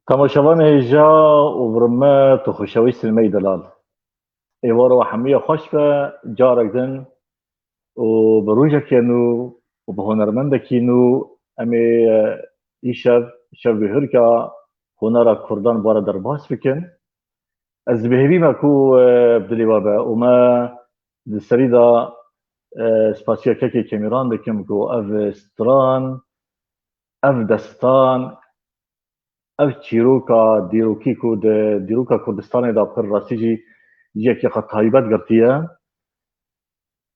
تماشاوان هیجا و برمت و خوشویست سلمی دلال ایوار و حمیه خوش به جارک دن و بروجه کنو و به هنرمند کنو امی شب بهر که هنر کردان باره در باس بکن از بهوی ما کو بدلی بابا و ما دستری دا سپاسیا که کمیران دکم کو او ستران او دستان او چیروکا دیروکی کو دیروکا کردستان دا پر راستی جی یکی خطایبت گرتیه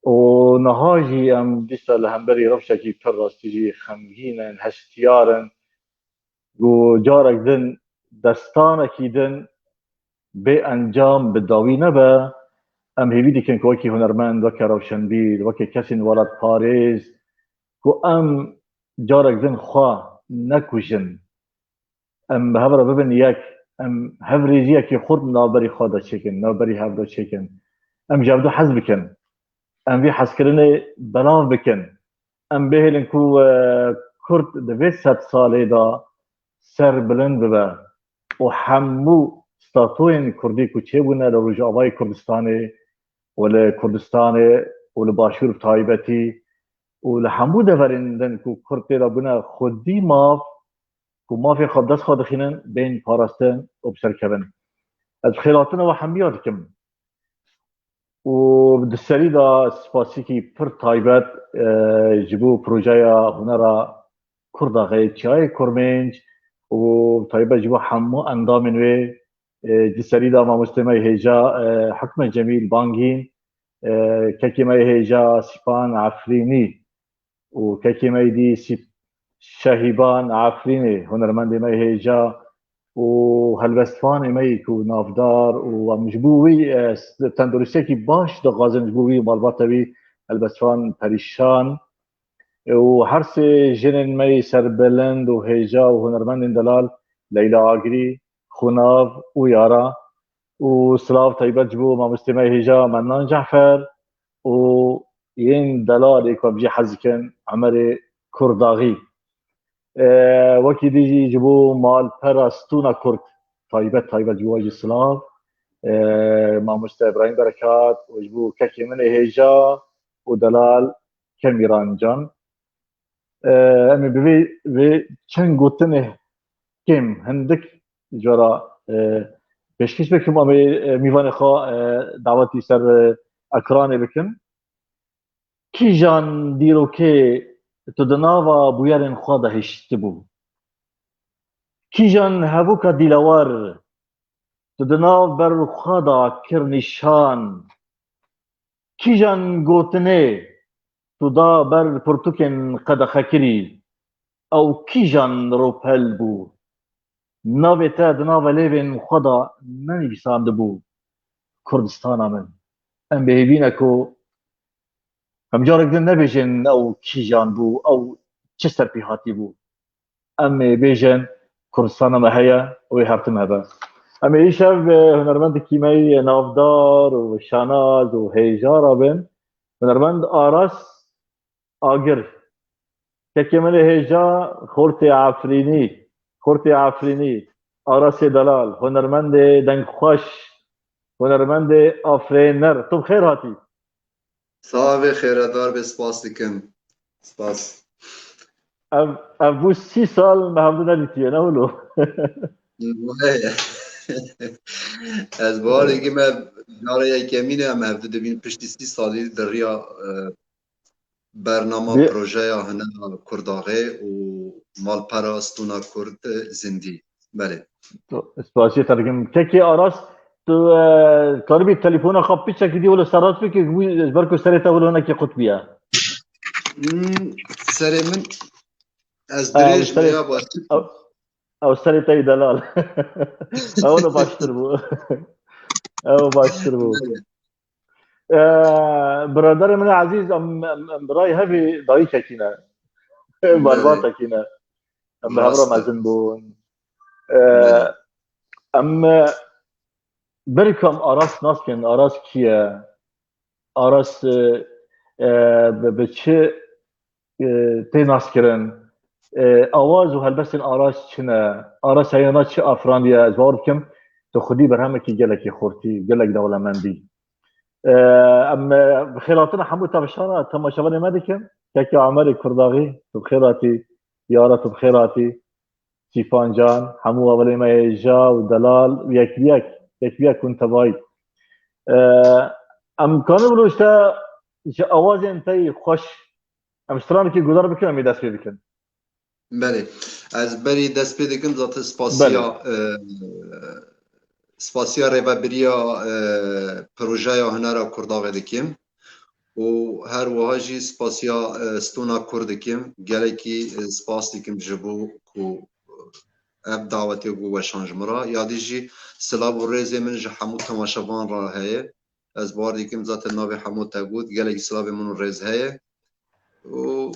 و نهاجی ام دیستا لهمبری رفشه کی پر راستی جی خمگینن هشتیارن و جارک دن دستان کی دن به انجام بداوی نبه ام هیوی دیکن که وکی هنرمند وکی روشنبیر وکی کسی ولد پاریز که ام جارک دن خواه نکوشن ام به هفره ببین یک ام هفریزی یکی خود نابری خواهد چکن نابری هفره چکن ام جابدو حز بکن ام وی حز کرنه بلاو بکن ام بهلن که کرد دوید 100 ساله دا سر بلند ببه و همو ستاتوین کردی که چه بونه لروجاوای کردستانه ولی کردستانه ولی باشور بتایبتی ولی همو دورندن که کرد پیدا بونه خودی ماف که مافی خود دست خود خینن بین پاراستن و بسر کبن از خیلاتنا و حمیات کم و دستری دا سپاسی که پر تایبت جبو پروژه هنر کرده غیر چای کرمنج و تایبت جبو همو اندامن و دستری دا ما مستمع هیجا حکم جمیل بانگین ککی ما هیجا سپان عفرینی و ککی ما دی شهیبان عفرینی هنرمند ما هیجا و هلوستفان ما کو نافدار و مجبوری تندرستی کی باش دا غازن مجبوری مالباتوی هلوستفان پریشان و هر سه جنن ما سربلند و هیجا و هنرمند دلال لیلا آگری خناف و یارا وسلاف طيبات جبو ما مستمعي هجا منان جعفر وين دلال يكو بجي حزكن عمري كرداغي وكي ديجي جبو مال براستونا كرد طيبات جبو واجي سلاف ما مستمع ابراهيم بركات وجبو كاكي من هجا ودلال كاميران جان امي بي چند گوتنه كم هندك جرا پیشکش بکم امی میوان خوا دعوتی سر اکرانه بکن کی جان دیرو که تو دناوا بویرن خوا دهشت بو کی جان هبو که دیلوار تو دناو بر خوا دا کر نشان کی جان گوتنه تو دا بر پرتوکن قد خکری او کی جان روپل بو ناوی تا دناو لیوین خوا دا ننویساند بو کردستان من ام بهبینه کو هم جارك دن نبيجن او كيجان بو او چستر بيهاتي بو ام بيجن كردستان ما هيا ويهرتم هبا ام يشاف هنرمند كيمي نافدار وشاناز وهيجار بن هنرمند آراس آگر كمل هيجا خورتي عفريني آراس دلال هنرمند دنگ خوش هنرمند آفرينر تو بخير هاتي صاحب خیردار به سپاس دیکم سپاس ابو 30 سال ما هم ندیدی نه اولو از باری که من ناره یکمینه هم هفته دبین پشتی 30 سالی در ریا برنامه پروژه هنه کرداغه و مال پراستونا کرد زندی بله سپاسی ترگم که آراس تو کاربی تلفن خواب پیچه کدی ولو سرات بی که برکو سرت اولو نکی قطبیه سر من از دریش بیا باشه او سرت ای دلال اولو باشتر بو برادر من عزیز برای هفی دایی چکینه باربار تکینه به همرا مزن بون اما برکم آراس ناسکن آراس کیه آراس به چه تی ناسکرن آواز و هلبسن آراس چنه آراس حیانات چه افراندیه از بار بکم تو خودی برهمه که گلکی خورتی گلک دولمندی اما بخیراتنا حمو تبشارة تماشاوان ما دکم که عمر کرداغی تو بخیراتی یارا تو بخیراتی سیفان جان حمو اولی ما جا و دلال یک كنت باید امکانه بلوشتا آواز انتای خوش امشتران که گذار بکن امی دست بکن بله از بری دست بکن ذات سپاسیا ریبابریا پروژه هنر کرداغ دکیم و هر وهاجی سپاسیا ستونا کردکیم گلکی سپاس دکیم جبو کو اب دعوتی گو و شانجمرا یادی جی سلاب و ریزی من جه حمود تماشاوان را هیه از بار دیکم ذات ناوی حمود تگود گلک سلاب من ریز هیه و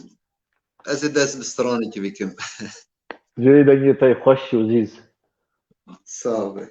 از دست بسترانی که بکم جوی دنگی تای خوش و زیز صافی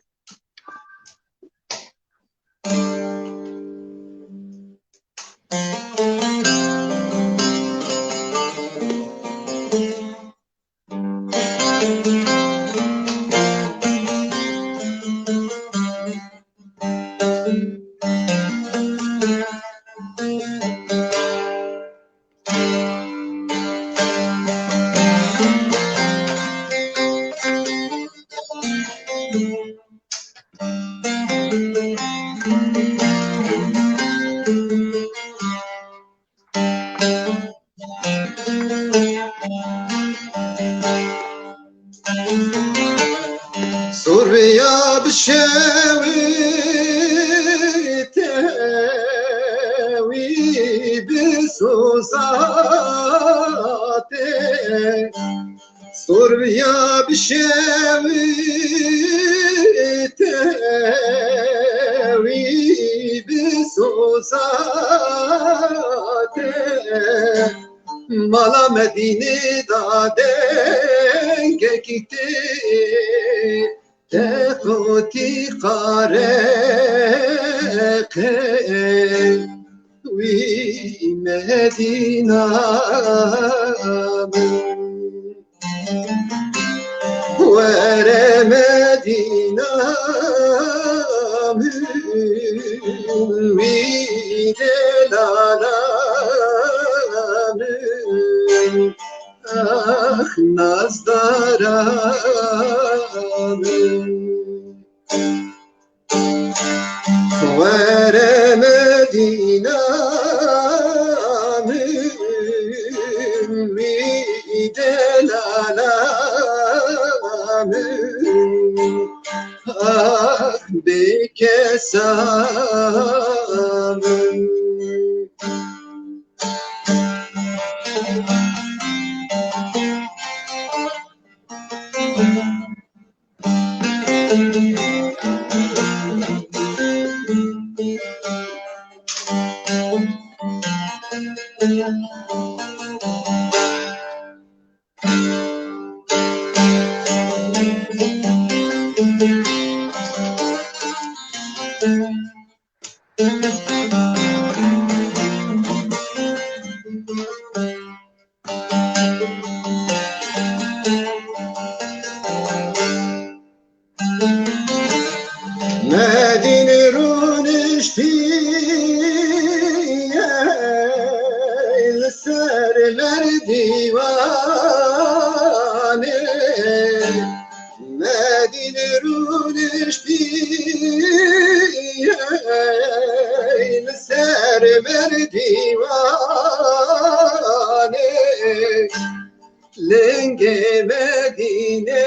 سوریا بشویت وی بسوزات سوریا بشویت وی بسوزات مالا مدینه داده که کیته خود کی قارق وی مدینه ور مدینه وی دلالم اخ نزدارم ور مدینه وی دلالم اخ بکسم مدینه رونش سر مردیوانه مدینه رونش سر مردیوانه لنگ مدینه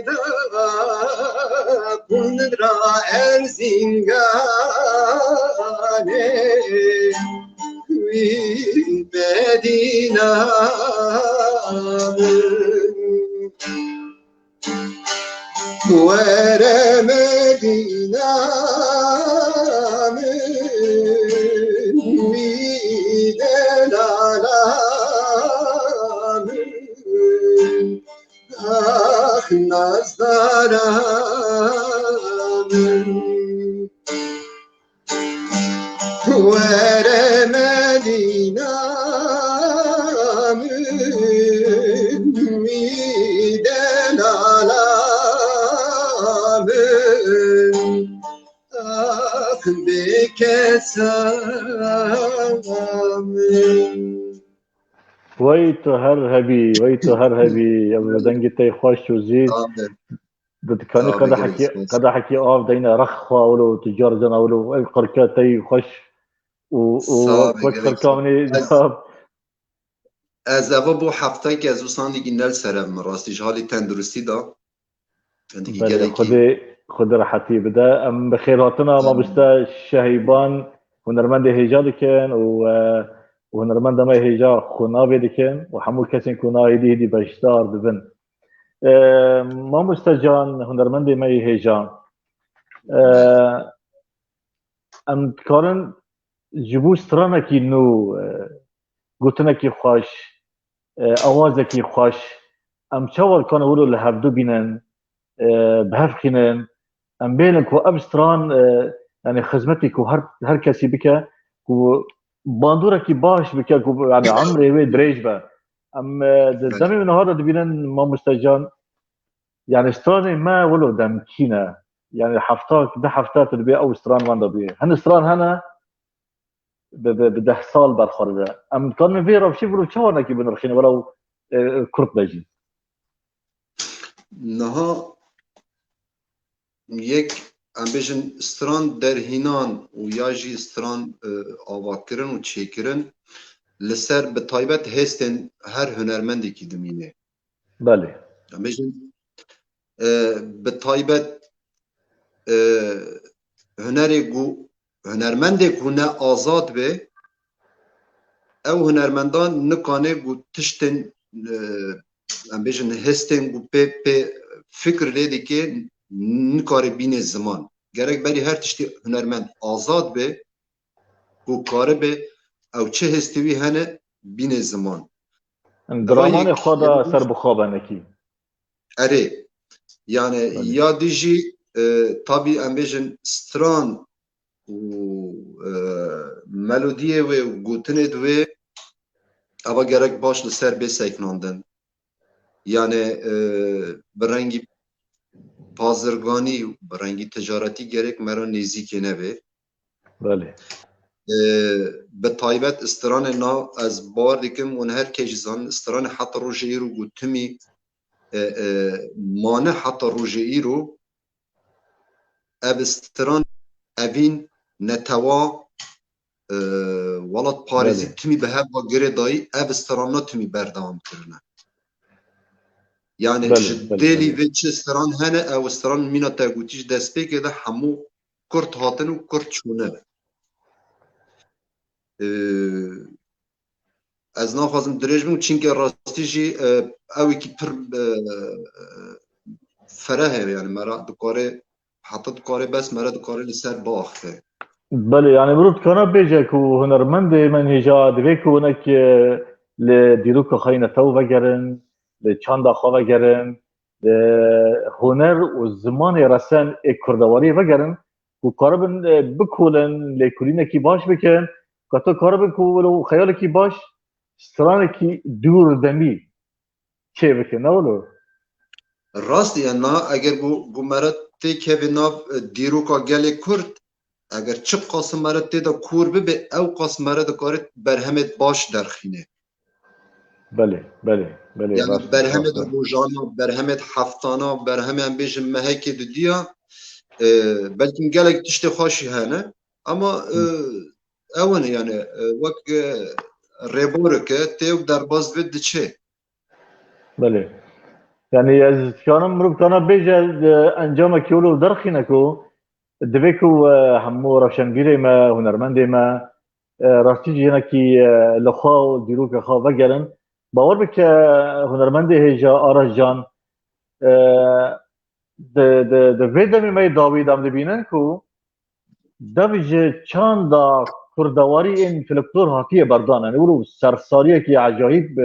دا کن را ارزینگانه وی مدینه ور مدینه وی دلالم اخ نزدارم ور مدینه وی دلالم اخ بکسم وی تو هر هبی وی تو هر هبی ابو دنگی تی خوش و زید دتكاني قد حكي دينا رخوا ولو تجار زنا ولو القركاتي خوش وكوش خركامني داب از اول بو هفته که از وسان دیگه نل سرم راستیش حالی تندرستی دا خود راحتي بدا ام بخيراتنا ما بستا شهيبان ونرمند هيجا دكن ونرمند ما هيجا خنابي دكن وحمول كسين كنا هدي بشتار دبن ما مستجان هنرمند ما هيجا ام كارن جبو سترانا كي نو قلتنا كي خوش اوازه كي خوش ام شاول كانوا يقولوا لهبدو بينن بهفخنن ام بينك وابستران يعني خدمتك وهر كسي بك وباندورك باش بك يعني عمري وي دريجبه ام دمي من هذا دبينن ما مستجان يعني استراني ما ولو دمكينا يعني حفتاك ده حفتات اللي بي او استران واندا بي هن استران هنا بده حصال برخورده ام كان فيرا بشي برو شوانا كي بنرخين ولو كرت بيجي نها یک امبیشن استران در هینان و یا جی استران آوا کرن و چی کرن لسر به تایبت هستن هر هنرمندی کی دمینه بله امبیشن به تایبت هنرمندی کو نه آزاد به او هنرمندان نکانه گو تشتن امبیشن هستن گو په فکر لیدی که نکاره بین زمان گرک بری هر تشتی هنرمند آزاد به گو کاره به او چه هستوی هنه بین زمان درامان خدا سر بخوابه نکی اره Yani بله ya dijî tabii em bêjin stran û melodiyê wê û gotinê wê eva gerek baş li ser bê seknandin. Yani bi rengî pazirganî û bi rengî ticaretî gerek mera nêzîkê nebe. بله Bi taybet stranê nav ez bawer dikim û herkê jî zanin stranê heta rojê îro got timî mane heta rojê îro ev stran evîn netewa welat parêzî بله timî bi hev ve girê dayî ev stran natimî berdewam kirine. Yani بله ji بله dêlî بله vê çi stran hene ew stran mîna te gotî ji destpêkê de hemû Kurd hatin û Kurd çûne. Ez naxwazim dirêj bim çînkê rastî jî ewekî pir fereh e yani mera dikare heta dikare bes mera dikare li ser biaxe. بله يعني مرود كنا بيجك وهنرمند من هجا دبيك ونك لديروك خاينة تو بجرن لچاندا خوا بجرن هنر والزمان رسن كردواري بجرن وقربن بكولن لكلينة كي باش بكن كتو قربن كولو خيالك كي باش سترانك دور دمي چه بكن نولو Rast yani na eger bu mera tê kevê nav dîroka gelê Kurd eger çi qasî mera tê de kûr bibe ew qas mera dikare berhemet baş derxîne. بله بله بله Yani راسته berhemet راسته rojana, berhemet heftana, berhemet em bêjin mehekê didiya belkî gelek tiştê xweşî hene ama ew yani wek rêborek e tê derbas vê diçe. بله يعني از كان مرو كان بيجا انجام كيولو درخينكو دبيكو همو روشنبيري ما هنرمندي ما راستي جينكي لخوا ديروك خوا وگرن باور بك هنرمندي هيجا آرش جان د ویدمی ما داوید ام دبینن کو دوج چاندا کردواری این فلکلور هاتیه بردان يعني ولو سرساریه کی عجایب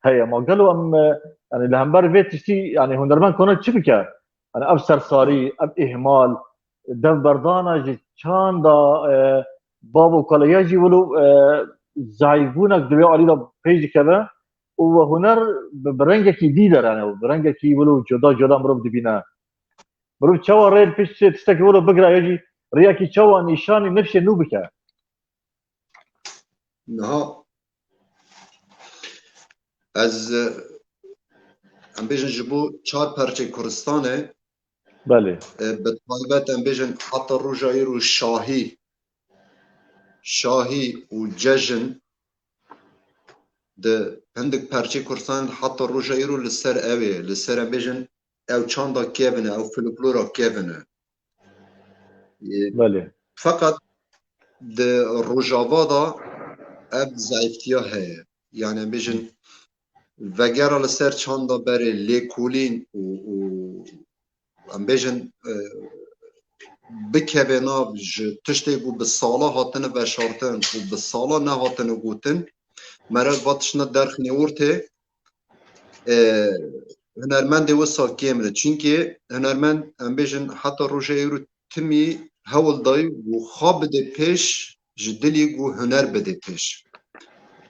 هي ما قالوا ام يعني لهمبر فيت تشتي يعني هنرمان كنا تشبكه يعني اب سرساري اب اهمال دم بردانا جي چان دا بابو كلا يجي ولو زايبونك دبي علي دا بيج كذا وهنر برنجك ديدر يعني برنجك ولو جدا جدا مرب دبينا مرب تشوا ريل فيش تستك ولو بقرا يجي رياكي تشوا نشاني نفس نوبكه Niha ez em bêjin ji bo çar perçê Kurdistanê بله bi taybet em bêjin heta roja îro şahî û cejin di hindik perçê Kurdistanê heta roja îro li ser ew ê li ser em bêjin ew çanda kevin e ew folklora kevin e. بله Feqet di rojava da ev zayıftiya heye. Yani em bêjin vegera li ser çanda berê lêkolîn û em bêjin bikeve nav ji tiştê ku bi sala hatine veşartin û bi sala nehatine gotin mere va tişna derxînê ortê hunermendê wisa kêm e çînkî hunermend em bêjin heta roja îro timî hewl dayî û xwe bide pêş ji dilî û huner bide pêş.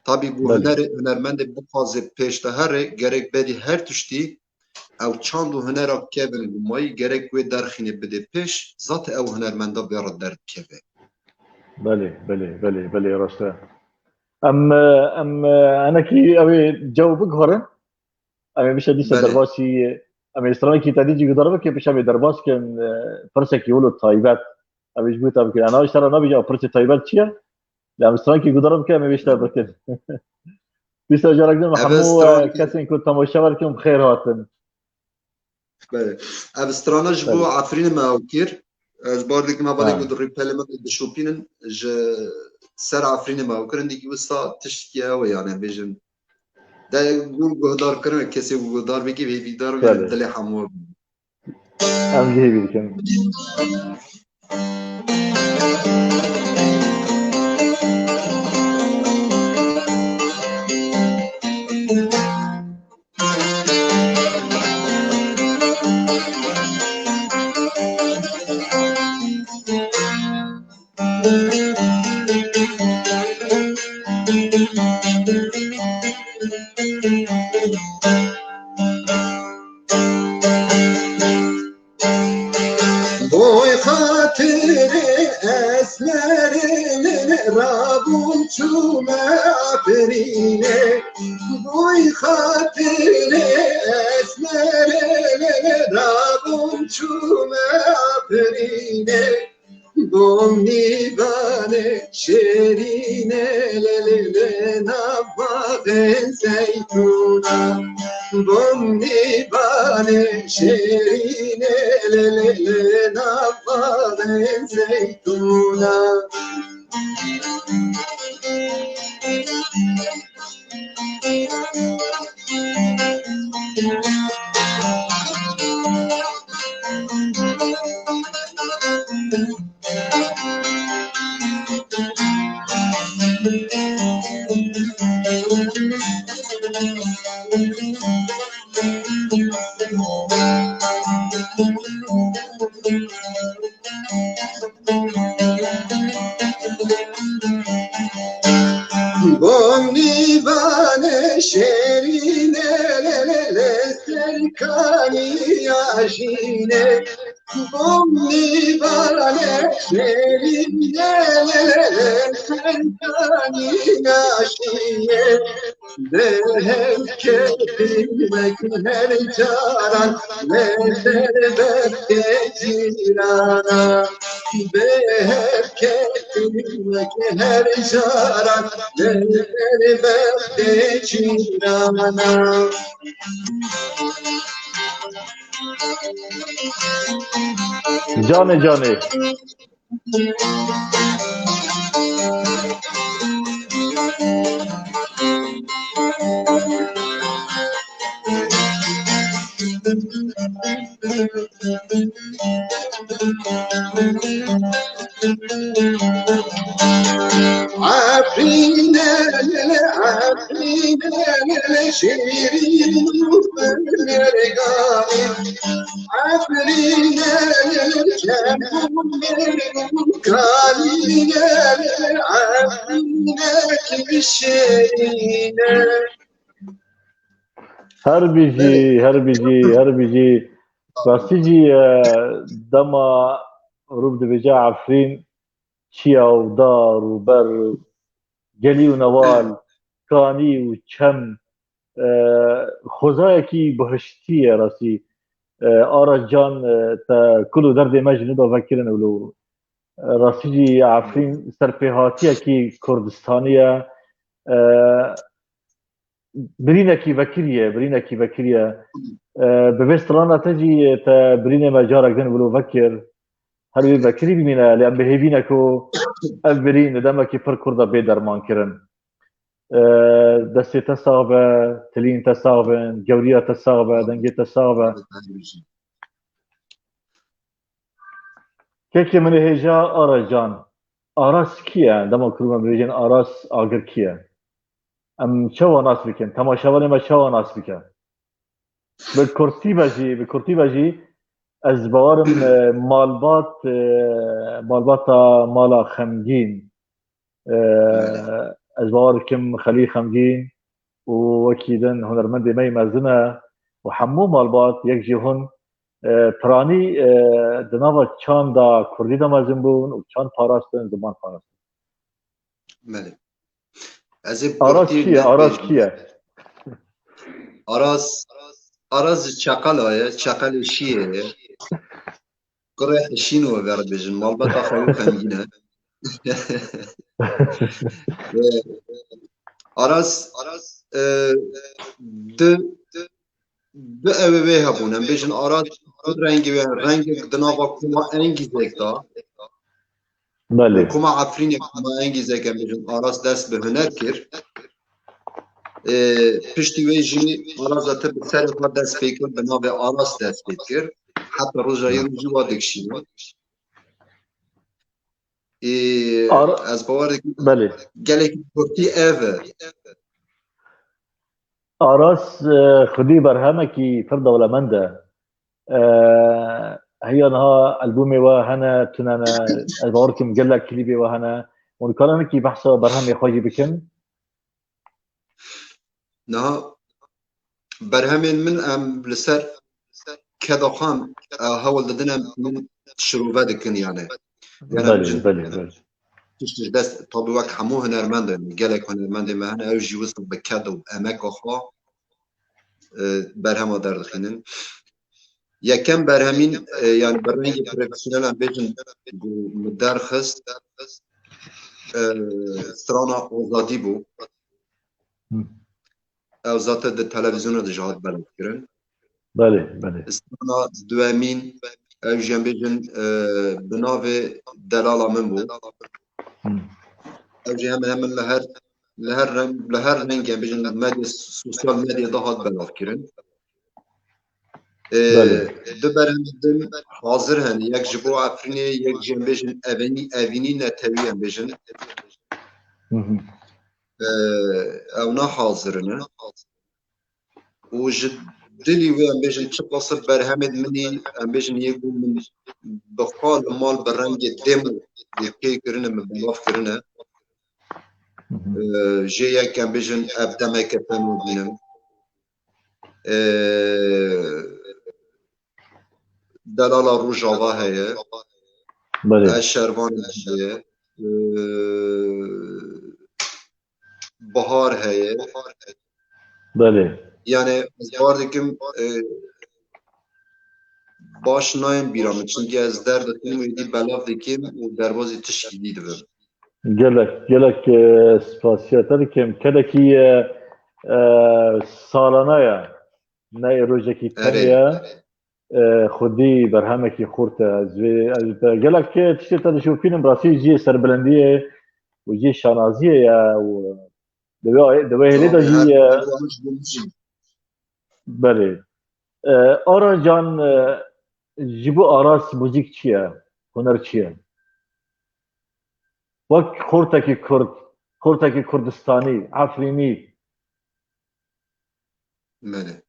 Tabii bu بله hunermendê bixwaze pêş de here gerek bedî her tiştî ew çand û hunera kevin û mayî gerek wê derxînê bide pêş zat ew hunermenda bêra derdikeve. بله بله بله بله راسته ام انا كي ابي جاوبك هورن ام مش دي Bele. درباسي ام استرالي كي تديجي ضربك مش ابي درباس كان فرسك يقولوا طيبات ابي جبت ابي انا اشترى نبي جا فرسه طيبات شيا لا استرالي كي ضربك ام مش تبرك بس جارك Ev محمو stranekî كاسين كنت تماشاوركم بخير هاتن bele. Ev strana ji bo بله Efrînê me ew kir. Ez bar dikim hevalê ku ها di rêpelemê dişopînin ji ser Efrînê me ew kirin dîkî wisa tiştî ew e yani em bêjin de gûr guhdar kirin kesê guhdar bikî vê bîdar yani بله dilê hemû ام جهي بكم Boy hatırı esmerin rabun çume aferine. Boy hatırı esmerin rabun çume aferine. Domni bane şerine lelele nabbaden zeytuna. Domni bane şerine lelele nabbaden zeytuna. Bomni bane şerine lelele serkani yaşine. Bomni bane şerine lelele serkani yaşine. Dehem kefimek her caran nezer bette cirana. Dehem kefimek her caran nezer bette cirana. Cane cane. عفرینه عفرینه شیرین نرگاهی عفرینه کالینه عفرینه کشینه هر بیجی راستی جی دما روب دبیجا عفرین چیا و دار و بر گلی و نوال کانی و چم خوزای کی بهشتیه راستی آرش جان تا کلو درد مجنون دا وکرن ولو راستی جی عفرین سرپیهاتیه کی کردستانیه برینکی وکریه ببسترانا تجي تبرين ما جارك دن ولو فكر هل يفكري بمنا لأن بهيبينكو البرين دمك پر كردا بيدرمان كرن دستي تصاغبة تلين تصاغبة جورية تصاغبة دنجي تصاغبة كيكي من هجا آراجان آراس كيا دما كروما بريجن آراس آگر كيا ام چوا ناس بكن تماشاواني ما چوا ناس بكن به کرتی بجی از باورم مالباتا مالا خمگین از باور کم خلی خمگین و وکیدن هنرمند می مزنه و حمو مالبات یک جهان پرانی دناوا چان دا کردی دا مزن بون و چان پاراستن زمان پاراستن بله آراز کیه؟ آراز چقل چقل شیه قرح شینو برد بجن مالبات آخوی خمگینه آراز دو اوه هبونم بجن آراز خود رنگ دنابا کما انگیزه دا بله کما عفرین کما انگیزه که بجن آراز دست به هنر کر پشتی ویجی آراز تا به سر خود دست پیکر به نام آراز دست پیکر حتی روزایی روزی وادکشیم از باور بله گلک کرتی اوه آراس خودی برهمه کی فرد ولمنده هي انها البومي وهنا تنانا باوركم قال لك كليبي وهنا ونكرن كي بحثه برهم يخوجي بكن نها برهمين من ام لسر كذا خام هول ددنا من شروبه دكن يعني بله بجن بله بله تشتش دست طبي وقت حمو هنرمند قالك هنرمند ما هنا اوجي وصل بكادو اماك اخا برهم دردخينن يا كم برهمين يعني برنامج بروفيشنال ام بيجن مدرخص سترانا اوزاديبو او ذات التلفزيون دجاهات بلد كرن بله بله سترانا دوامين او جنبيجن بناوي دلالا منبو او جهم هم لهر رنگ جنبيجن مدي سوسيال ميديا دهات بلد كرن بله دو برهمدن حاضر هن یک جبو افرینی یک جنبیجن اوینی نتوی هم بیجن او نه حاضرنه و دلی و هم بیجن چه قصر برهمد منی هم بیجن یکو من بقال مال برنگ دمو یکی کرنه من بلاف کرنه جه یک هم بیجن ابدمه کتنو بینم دلالا روجاوا هیه بله شروان هیه بهار هیه بله yani bardikim baş nayım biramı çünkü ez derdikim uydi belav dikim u derbazı tişkili dibim. قالك سباسياتر كم كدكي سالانايا ناي روجكي Ere. تانية خدي برهمكي خورتا قالك تشتي تشوف فيلم براسي جي سربلندية وجي شانازية يا دوي هليدا Tabii جي her bulmuş bulmuşum. بله آرا جان جيبو آراس موزيك چيا هنر چيا وك خورتكي كرد خورتكي كردستاني عفريني Mene.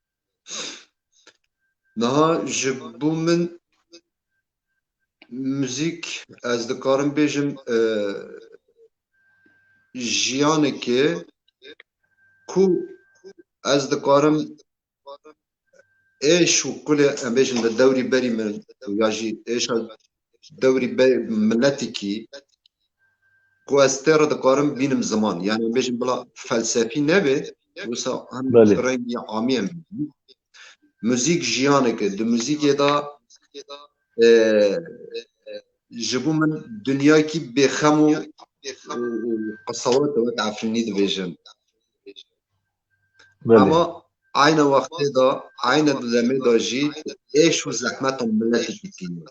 Naha ji bu min müzik ez dikarim bêjim jiyanekê ku ez dikarim êş û kulê em bêjin di dewrî berî min ya jî êşa dewrî milletekî ku ez tê re dikarim bînim ziman yani em bêjin bila felsefî nebe wisa hem بله rengî amî em müzik jiyaneke di müzîkê da ji bo min dunyayekî bêxem û qesawet wek efrînî dibêjin بله ama aynı wextê da aynı demê da jî êş û zehmeta milletekî tîne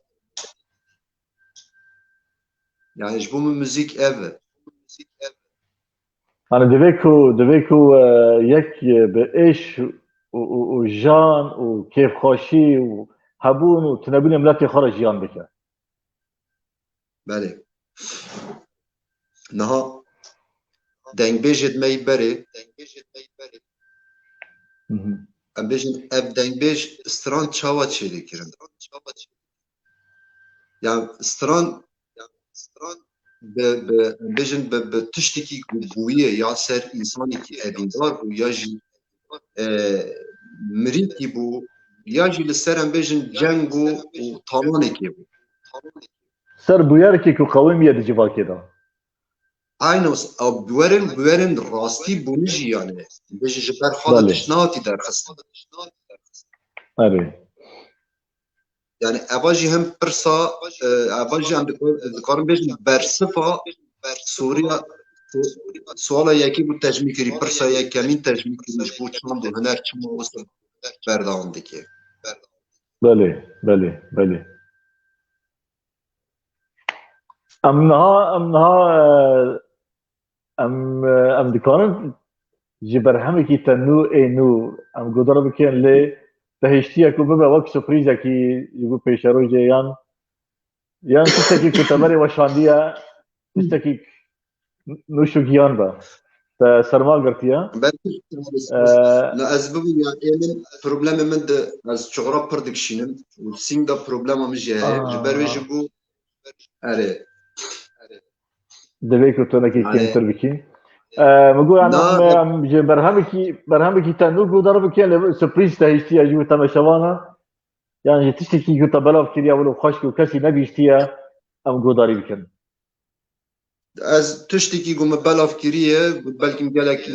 yani ji bo min müzik ev e أنا دبيكو يك بإيش وجان وكيف خوشي وهبون وتنبين ملاتي خرج جيان بك belê niha dengbêjê me yî berê em bêjin ev dengbêj stran çawa çêlêkirin yani stran bêjin bi tiştekî ku bûye ya ser însanekî evîndar bû ya jî mirîkî bû ya jî li ser em bêjin ceng û talanekê bû سر بويركي كو قويم يد جواكي دا aynı bwerin rastî bûnî jî yani bêjin ji ber xwe de بله tiştî derxistin أبي yani eva jî hem pirsa eva jî em dikarin bêjin bersifa Suriya suala yekî bû tejmî kirî pirsa yekemîn tejmî kirî ji bo çand û huner çima wisa berdewam dike بله بله بله أم نها أم دكانن جبر همه کی تنو اینو ام گودار بکن لی تهشتیه کو ببا وقت سپریزه کی یگو پیشرو جیان یان تشتکی کتبری و شاندیه تشتکی نوشو گیان با سرما قرتيا لا أسباب يعني من بروبلم من ده از شغرا برودكشنم وسين ده بروبلم مش جاي جبر ويجبو أري دبيك وتونا كي كين تربكي مقول انا برهمكي تنور بو ضربك يعني سبريز تهيشتي اجو تماشوانا يعني تشتكي كنت بلا فكريا ولو خشك وكسي نبيشتيا ام قداري بكن از تشتكي قوم بلا فكرية بلكن قالك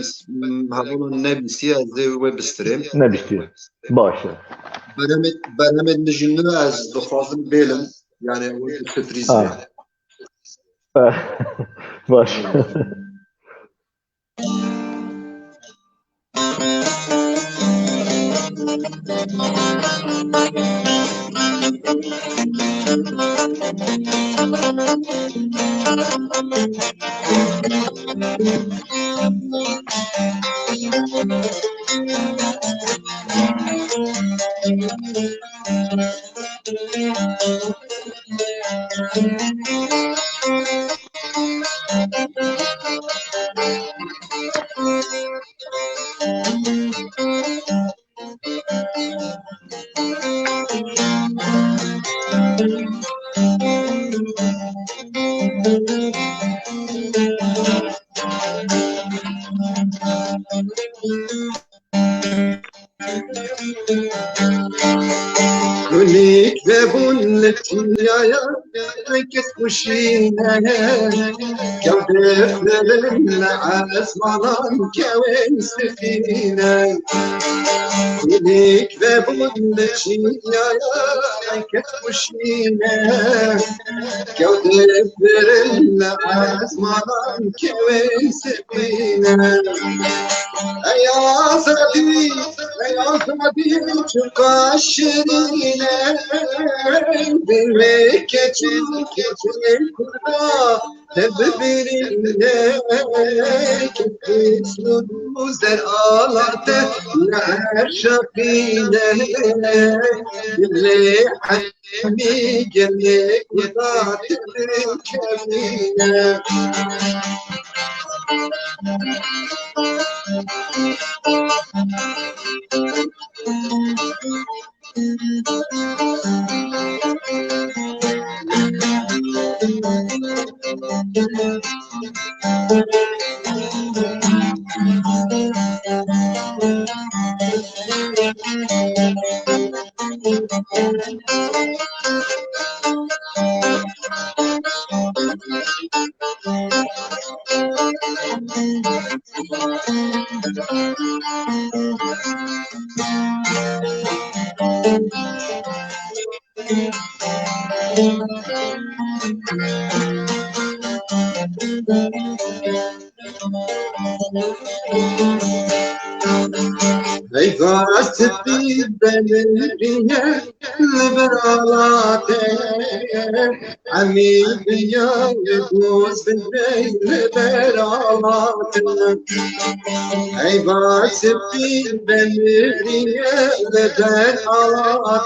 هذول النبي سيا زي ويب ستريم نبيشتيا باشا برنامج نجنو از دخوازن بيلم يعني ويب سبريز باشا كلك ذبون لتيايا كتخشينا كودف لنا عزمان كوين سفينة كلك ذبون لتيايا كتخشينا كودف لنا عزمان كوين سفينة يا صديق يا صديق تقشرين بمك تشوفين كلها تببرين كيف نوزر آلات نعشقين اللي حمي جلك وضعت بالكمينة غاست في بلدنا البرالات عميد يا يبوس بالليل برالات غاست في بلدنا البرالات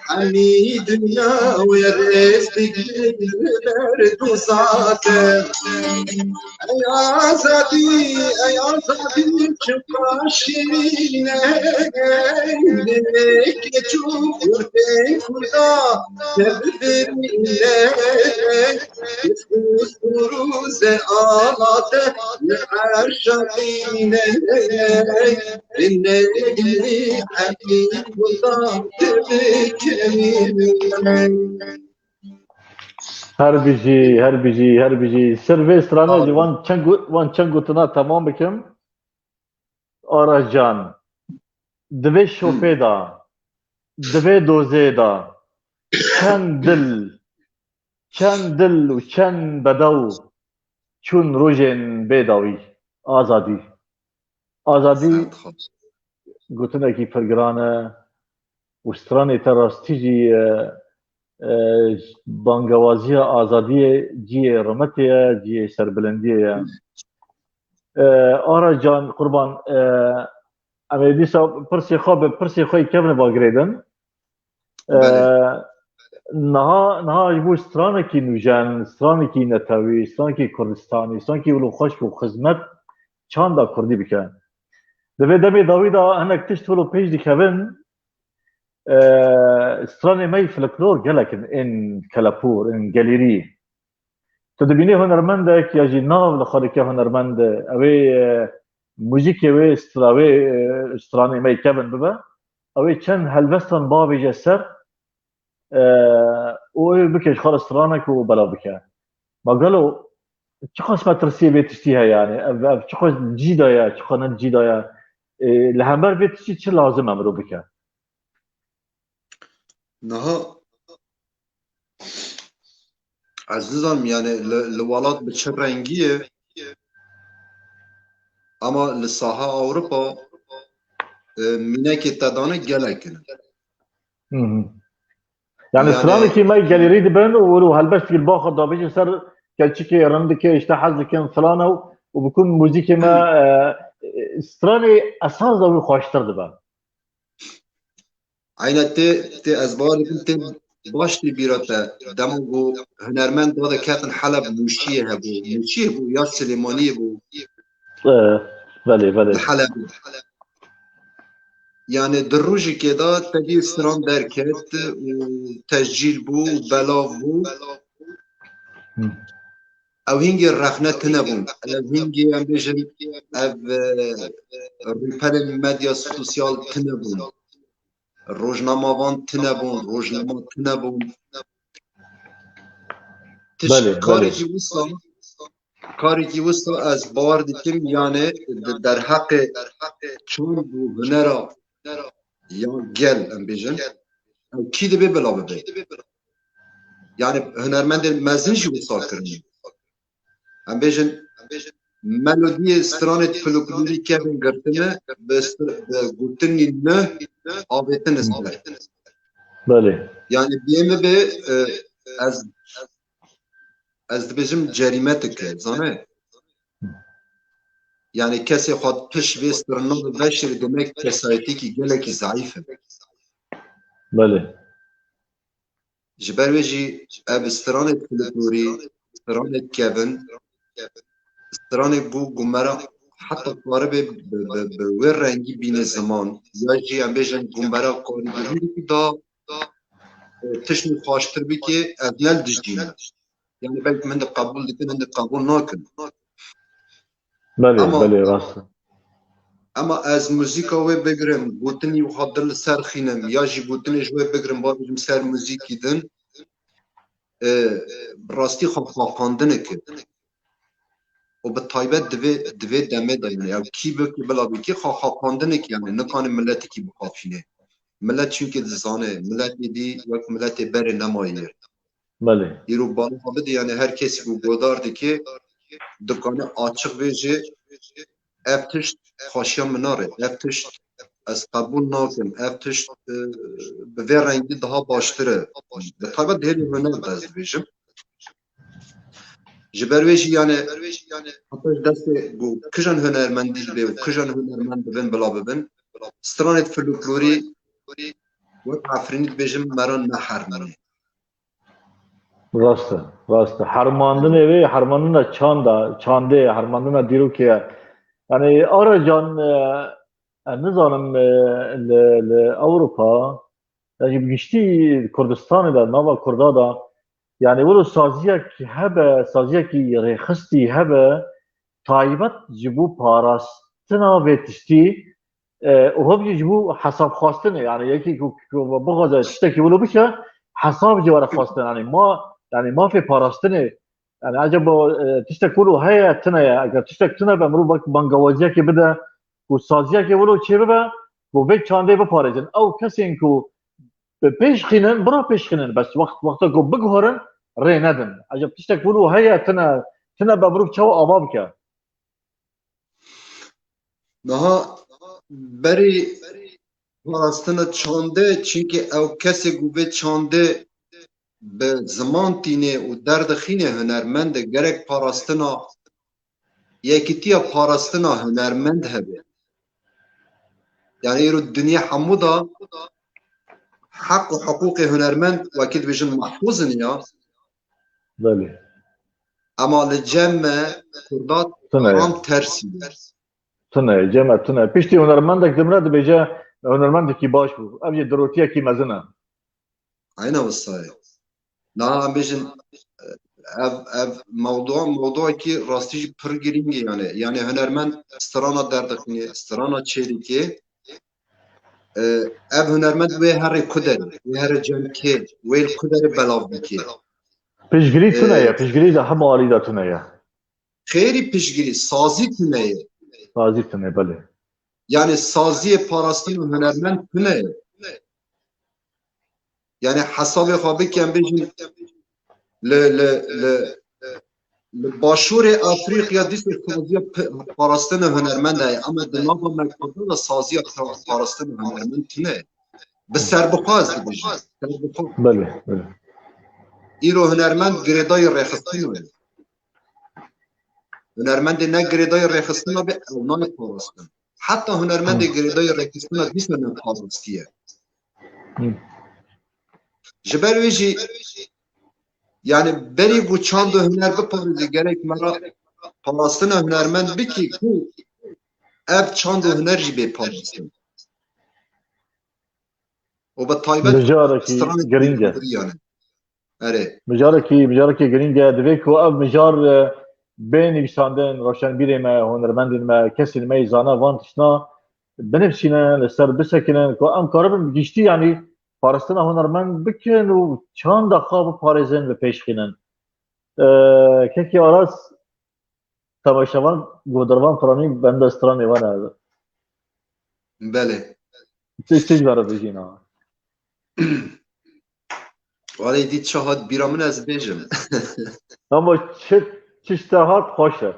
حميد يا ورث بالبرد وساكن يا صديق تبقى شيرين لك تشوف ورثك ولا تبذر لك تفوز بروز آلات العاشقين إنك اللي حكيم ولا تبكي هربجي سيرفيسترانا جي وان چنگو تنا تمام بكم آرش جان دوی شوپه دا دوی دوزه دا چند دل و چند بدو چون روژن بیداوی آزادی گوتنه کی پرگرانه و سترانی تراستیجی بانگوازی آزادی جی رمتیه جی سربلندیه آرش جان قربان امیدی صاحب پرسی خوی کبن با گریدن نها جبو سترانكي نوجان سترانكي نتاوي سترانكي كردستاني سترانكي ولو خوش بو خدمت چاندا كردي بكن دبي دمي داويدا هناك تشتولو بيج دي كابن ستراني ماي فلكلور جلكن ان كالابور ان جاليري تدبيني هنرمندك يا جي ناو لخاركي هنرمند اوي موزيكي وي ستراوي ستراني ماي كابن ببا اوي چن هلوستان بابي جسر او بكش خالص سترانك وبلا بكا ما قالوا چقدر ما ترسيه بيتشتيها يعني چقدر جيدا يا چقدر جيدا يا لهمبر بيتشتي چه لازم امرو بكا نها عزیزم يعني الولاد بچه رنگیه اما لساها اوروبا مینه که تدانه گلکن يعني سترانكي ماي جاليري دبن ولو هلبست الباخر دابيج سر كالتشيكي رندكي اشتحز لكن فلانه وبكون موزيكي ما ستراني اساس داوي خوشتر دبن عینه تی از بار تی باشتی بیراته دمو هنرمند داده کتن حلب موشیه هبو یا سلیمانی بو بله بله حلب يعني دروجي كده تجي ستران دركت وتسجيل بو بلاغ بو او هنجي الرخنة تنبون او هنجي هم بيجن او ريبال الميديا سوسيال تنبون روجنامه وان تنبون روجنامه تنبون کاری که وصل از باور دیدیم یعنی در حق چون بو هنرا یا گل ام بیجن کی دبی بلا ببی yani هنرمند مزنشی وصال کرنی ام بیجن ملودی استرانت فلکلوری که بین گرتنه به گرتنی نه آبیتن اسمه بله yani بیمه به از دبیجم جریمت که زانه yani کسی خود پش به استرانات بشر demek کسایتی که گلکی ضعیفه بله جبر ویجی اب استرانت فلکلوری استرانت کبن استرانت بو گمرا حتی قاره به وی رنگی بین زمان یا جی هم بیجن گمرا قاری بگیری دا تشنی خواشتر بی که از نل دجدینه yani belki من de قبول دیدن من de قبول نکن بله بله راست اما از موزیکا وی بگرم بوتنی و حاضر سر خینم یا جی بوتنی جوی بگرم با بجم سر موزیکی دن راستی خوب خواهاندنه که و به تایبت دوی دمه داریم یا کی بکی بلا بکی خواهاندنه که یعنی نکان ملتی کی بخوافینه ملت چونکه دزانه ملت دی یک ملت بر نماییر بله یرو بالا بده yani her kesi bu godardı ki dükkanı açık veje eftиш خاشیا مناره eftиш از قبول ناکم eftиш به رنگی daha baştırı به tabi دهلی هنر دست بیشم جبرویجی yani hatta dest bu kıjan hünermendi be kıjan hünermend ben bela ben stranet folklori ve afrinit bejim meran neharmani راست هرماندن وی هرماندن چانده هرماندن دیرو که yani ara can نظام لأوروبا يعني بيشتي كردستان دا نوا كردا دا يعني ولو سازيا كي هبه سازيا كي رخصتي هبه تايبت جبو باراستنا وتشتي وهم يجبو حساب خواستنه يعني يكي بغض تشتكي ولو بشه حساب جوار خواستن يعني ما في باراستنه يعني عجب تشتك ولو هي تنا اگر تشتك تنا بمرو بانگوازيا كي بده وسازيا كي ولو چه ببه و به چانده بپاريزن او کسی انکو پیش خینن برا پیش خینن بس وقتا کو بگهرن ری ندن عجب تشتك ولو هي تنا بمرو چو آباب که daha beri parastına çande çünkü ev kese gube çande به زمان تینه و درد خینه هنرمند gerek parastına یکیتیا parastına هنرمند هبه yani ایرو دنیا حمودا حق و حقوق هنرمند وكيد بيجن محفوظن يا بله اما لجمع كردات تنه عام ترسي تنه جمع تنه پشتی هنرمندک دمره دبیجه هنرمندکی باش بو ابجه دروتیه کی مزنه عينا والصاي لا عم بيجن اف موضوع كي راستيج برجرينج يعني هنرمند استرانا دردقني استرانا تشيريكي اف هنرمند وی هر کدر وی هر جنکه وی کدر بلاو بکی پیشگیری تنه یا پیشگیری ده همه عالی ده تنه یا خیری پیشگیری سازی کنه تازی تنه بله yani سازی پاراستین و هنرمند کنه yani حساب خوابی که هم بیشن باشور افریقیا دیست سازی پاراستین و هنرمند هی اما دنابا مکتوبه سازی پاراستین و هنرمند کنه به سربخواز بیشن بله بله ایرو هنرمند گریدای ریخستین هنرمند نه گریدای ریخستین به اونان پاراستین حتی هنرمند گریدای ریخستین دیست نه پاراستیه جبر ویجی yani beri bu çandı hüner biparizi gerek mera parastına hünermend biki ku ev çandı hüner jibe parastin. O ba taybet مجارکی stranı گرینگه yani. Ere. مجارکی گرینگه دوی که او مجار بین نویساندن روشن بیره ما هنرمندین ما کسی ما زانه وان تشنا بنفسینن لسر بسکنن که ام کاربن گشتی یعنی پارستنا هنرمند بکن و چند خواب پارزن و پیش خینن که کی آراس تماشاوان گودروان فرانی بنده استران ایوانه Bele. چیز برای بجینا Vali dit şahad biramın ez bejim. اما چه اشتهات خوشه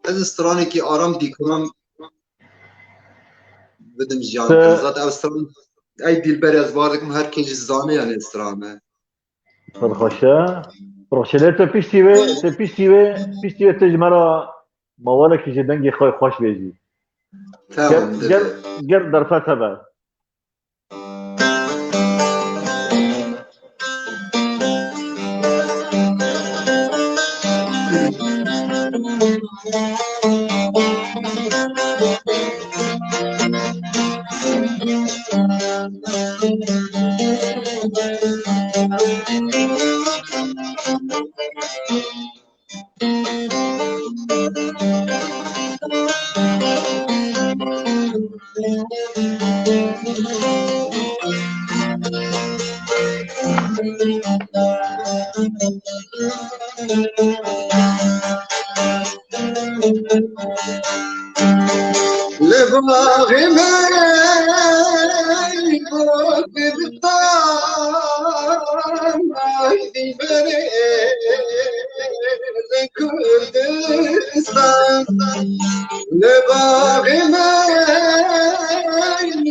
Ez stranı ki aram dikuram bidim jiyan kim. Zaten ev stranı ey dilber ez vardikim herkes zane yani stranı. فرخوشه فرخوشه پیشتی و تجمرا موالا که جدنگی خواه خوش بیجی Tamam گر dedi. گر در فتح با لباغ من گفتم وقتی بره کردستان لباغ من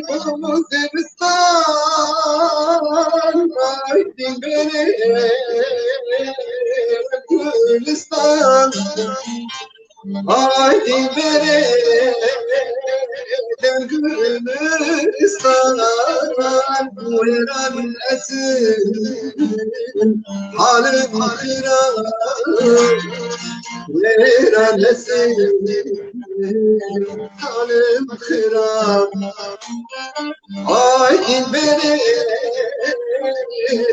گفتستان وقتی بره کردستان haydi bere Gürcistan Uyaran esin halim kıran Uyaran esin halim kıran haydi bere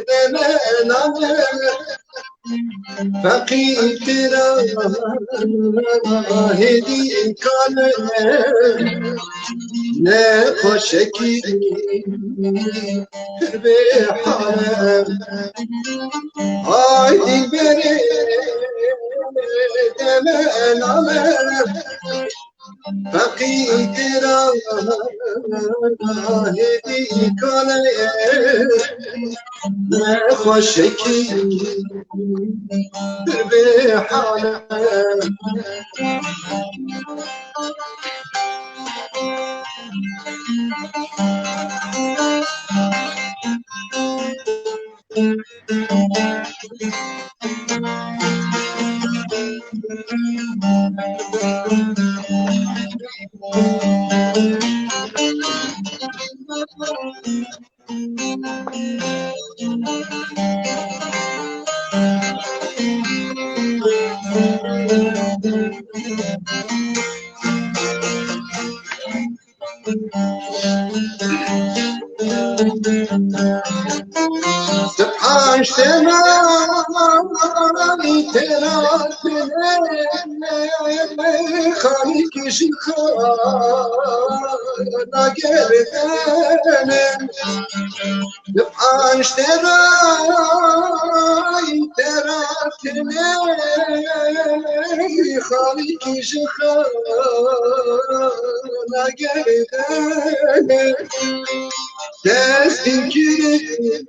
demen فقيرا هدي كان نخوشکی به حالم آی دل بره دمن آلم فقید را هدی کنه نخوشکی به حالم اشتماعی ترا خالی کشی خوانا گردنه اشتماعی ترا خالی کشی خوانا گردنه دستی کردی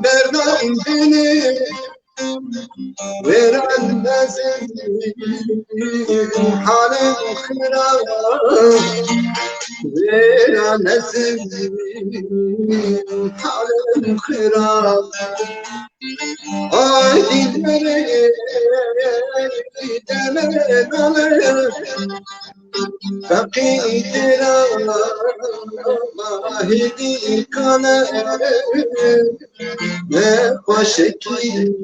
بردم بینی ورن نزدی حالم خراب ورن نزدی حالم خراب آی دید بره دمه فقید را هدی کنه نخوشکی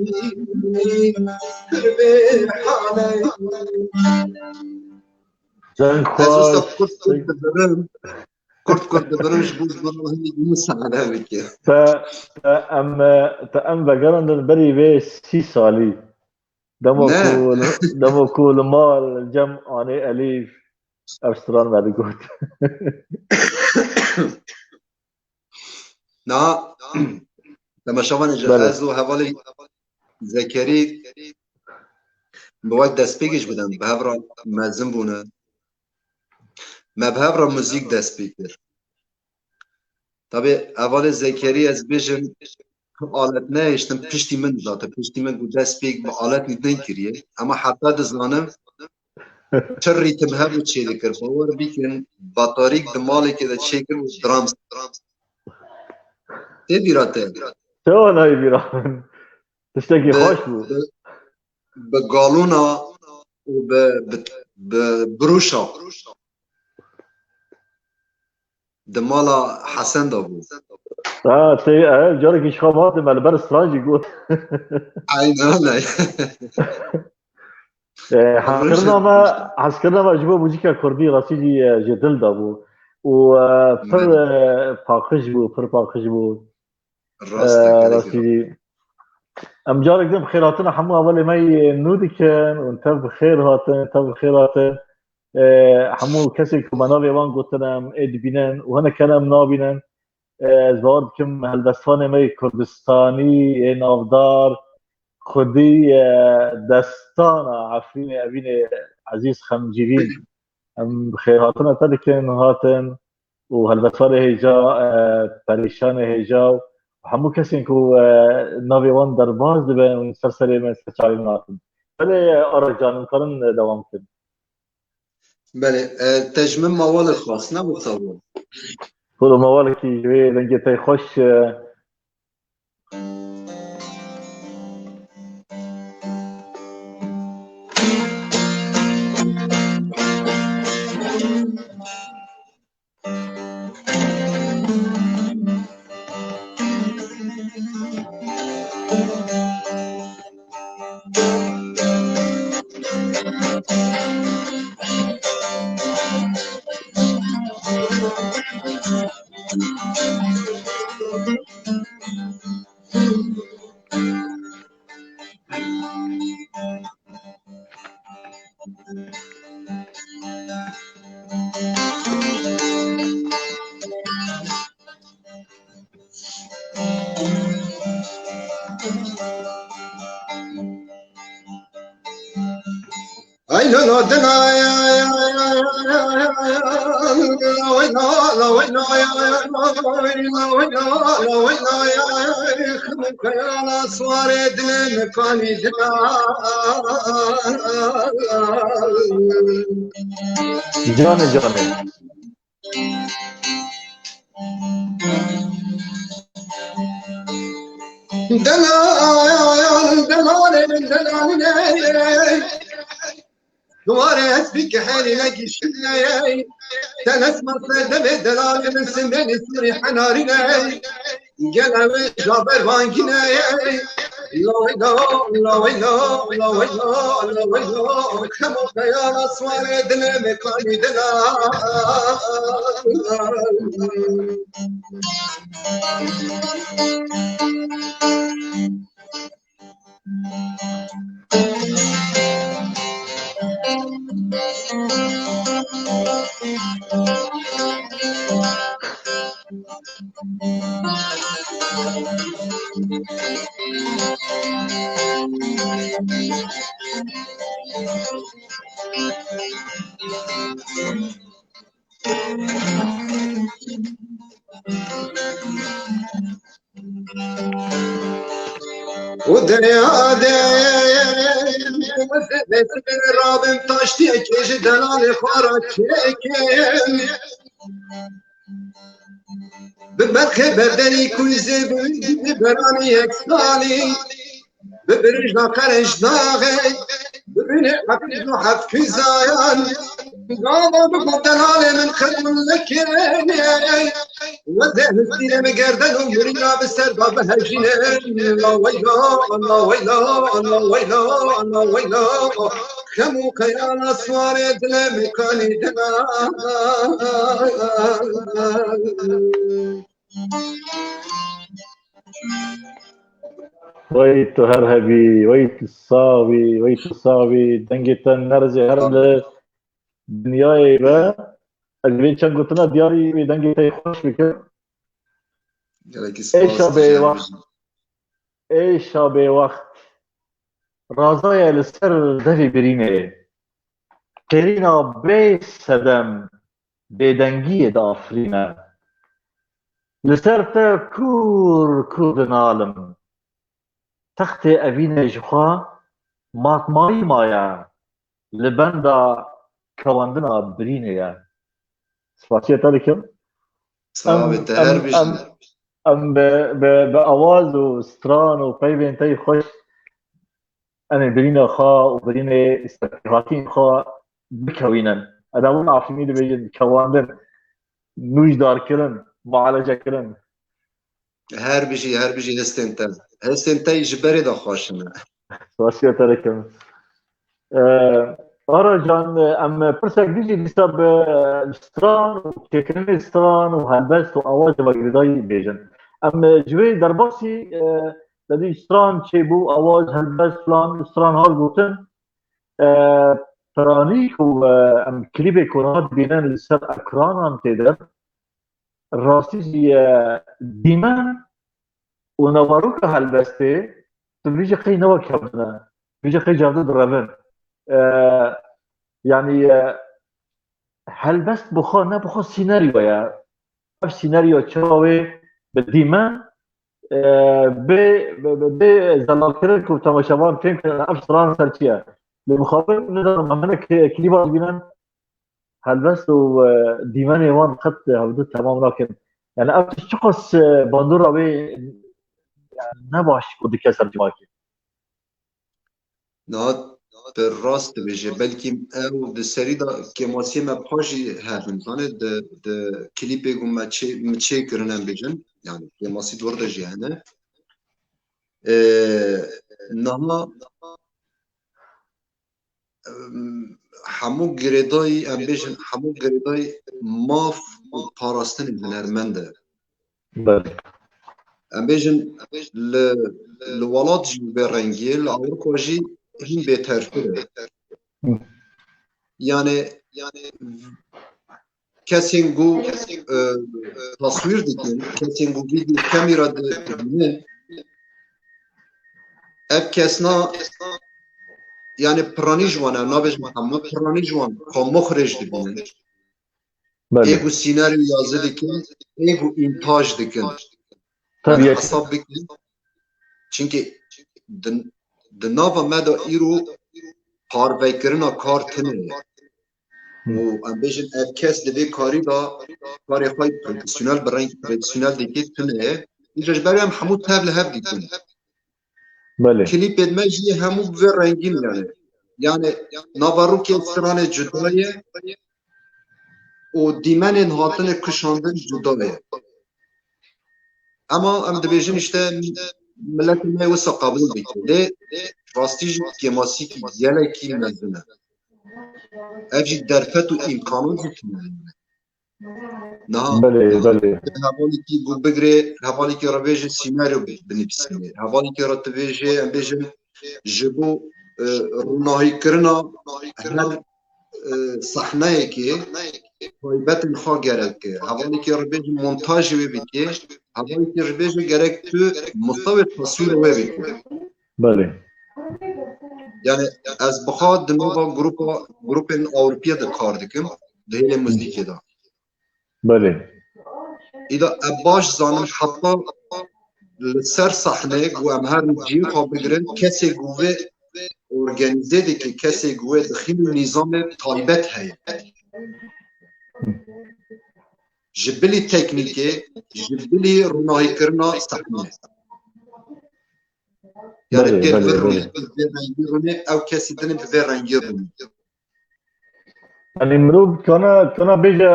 به حالم از اوستا کرد برم جبوز برم همی مساعده بکر ام بگرندن بری به 30 سالی دمو کول مال جمع آنه الیف افسران بعد گفت نه لما شوان اجازه و حوالی ذکری بوقت دست پیگش بدم به هفرا مزم بونه ما به هفرا موزیک دست پیگر طبعا اول ذکری از بیشم آلت نه اشتم پشتی من ذاته پشتی من گو دست پیگ با آلت نیدن کریه اما حتی دزنانم چه ریتم هبو چه دکر باور بیکن باتاریک دمالی که ده چه کر و درامز ته بیراته چه آنهایی بیران تشتکی خوش بود به گالونا و به بروشا دمالا حسن دا بود جاره که شخابات ملبر استرانجی گود aynı حسکرنا ما جبه موزیکا کردی راسیجی جدل دا بود و پر پاکش بود راسیجی ام جارك دم خيراتنا حمو اول ما نودي كان وانت بخير هاتن حمو كسي كمانوي وان قلتنا اد بينان وهنا كلام نابينان زوارد كم هالدستان ما كردستاني نافدار خدي دستانا عفرين ابين عزيز خمجيرين ام بخيراتنا تلكن هاتن وهالدستان هيجا پریشان هيجا همو کسی که ناوی وان در باز دبن و سرسری من سچاری ناتن بله آرا جانم کارن دوام کن بله تجمع موال خاص نبود صابون خود موال که جوی لنگی تای خوش جان جانه دواره اسبك حالي لاقي شناي تنس مصر دم دلال من سنين سوري حناري قلب جابر بانكنا لا لا لا لا لا لا لا كم خيال اسوار دل مكاني دلا ودنيا بس رابم تاشتي كيش دلال خارج كيكين ببرخ بدني كوزي ببراني يكسالي ببرج ناقرش داغي ببني حفيز وحف كزايان قاضا بقدر من خدم لكين وذهب السيرة مقردن ومرنا بالسربة بهجين الله ويلا الله ويلا الله ويلا الله ويلا خمو خيال أسوار دل مكاني دنا ويت هرهبي ويت الصاوي ويت الصاوي دنجتن نرجع هرب دنیای و اگه چند گفتن دیاری به دنگی تای خوش بکن ایشا به وقت رازای لسر دوی برینه کرینا بی سدم به دنگی دافرینه لسر تا کور نالم تخت اوین جخوا ماتمایی مایا لبندا كواندنا برينه يا سباسيه تاريكم ام بأواز وستران وبيبين تاي خوش انا برينه خا وبرينه استقراتين خا بكوينن ادامون عارفين بيجن كواندن نوش دار كرن معالجه كرن هر بيجي هستنتاي جبري دا خوشنا سباسيه تاريكم آره جان ام پرسک دیجی دیساب ستران و تکنین ستران و هلبست و آواز و گریدایی بیجن ام جوی در باسی لدی ستران چه بو آواز هلبست فلان ستران هال گوتن ترانیک و ام کلیب کنات بینن لسر اکران هم تیدر راستی دیمن و نواروک هلبسته تبلیج خیلی نوا کبنه بیج خیلی جاده درابن يعني هل بس بخوا بخوا سيناريو يا اف سيناريو تشاوي بديما ب زلاكرك وتماشاوان فين اف ستران سرتيا لمخاطر نقدر نعمل كليبات بينا هل بس وديما يوان خط هودت تمام لكن يعني اف شخص باندورا بي يعني نباش ودي كسر جواكي نات راست بيجي بلكي او د سريدا كيماسي ما بحاجي هافن زانه د كليبي ما تشي كرنن بيجن يعني كيماسي دور دجي هنا نها حمو گریدای ام بيجن حمو گریدای ماف پاراستن هنرمنده بله ام بيجن لولات جي برنگي لاوروبا جي هین بهتر شده یعنی کسی گو تصویر دیدن کسی گو ویدیو کامیرا دیدن اف کسنا yani پرانی جوانه نابج محمد پرانی جوان خو مخرج دبینن بله ایگو سیناریو یازه دکن ایگو اینتاج دکن تر yani یک حساب بکن çünkü ناوا مدا ایرو پارویکرنا کار تنه و ام بیشن اف کس دبی کاری دا کاری خواهی پروفیسیونل برای پروفیسیونل دیگه تنه ایجاج برای هم همو تبل هب دیکن بله کلیپ ادمجی همو به رنگین yani ناوارو که سرانه جدایه و دیمن هاتن کشاندن جدایه اما ام دبیجن işte ملت ما وسا قابل بکن ده راستیج کماسی کی یله کی مزنه اجی درفت و امکانو جتنه نه بله بله حوالی کی بو بگره حوالی کی را بیجه سیناریو بنویسینه حوالی کی را تبیجه ام بیجه جبو روناهی کرنا هر صحنه که تایبەت خوا gerek حوالی ki ربیج montaj ve biki حوالی ki ربیج gerek tu mustawa tasvir ve biki بله yani az bixwa dinova grupên Avrupîya de kar dikim di hêlê muzîkê de بله îda em baş zanim heta li ser sahneyê ku em her cîn xwe bigirin kesê ku vê organize dike kesê ku vê dixîn û nîzamê taybet heye ji bilî teknîkê ji bilî rûnahîkirina sahneyê yani بله tê بله vir بله rengî rûnê ew kesî din bi vê rengî rûnê يعني مرود كنا بيجا